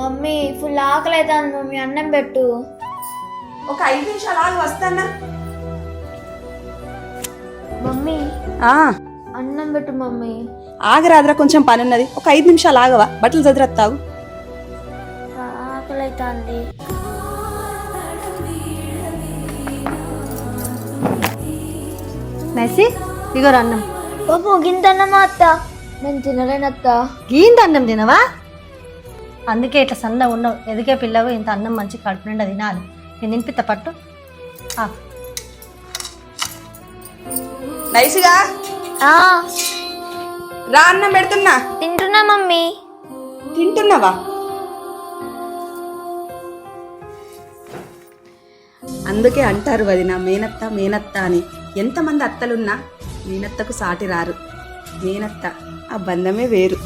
Mummy full ఆకలి అవుతుంది mummy, అన్నం పెట్టు. ఒక 5 నిమిషాలు ఆగి వస్తానా. మమ్మీ అన్నం పెట్టు మమ్మీ. ఆగరాదురా, కొంచెం పని ఉన్నది. ఒక 5 నిమిషాలు ఆగవా, బట్టలు చదిరేస్తావు. ఆకలి అవుతుంది. నైసి ఇగో అన్నం. బాబు గింత అన్నమా అత్త? నేను తినలేనత్త. గీంత అన్నం తినవా? అందుకే ఇట్లా సన్న ఉన్నావు. ఎదిగే పిల్లవు ఇంత అన్నం మంచి కడుపు నిండా తినాలి. నేను తినిపిత్త పట్టు. నైస్గా రా, అన్నం పెడుతున్నా. తింటున్నా మమ్మీ. తింటున్నావా? అందుకే అంటారు వదిన మేనత్త మేనత్త అని. ఎంతమంది అత్తలున్నా మేనత్తకు సాటి రారు. మేనత్త ఆ బంధమే వేరు.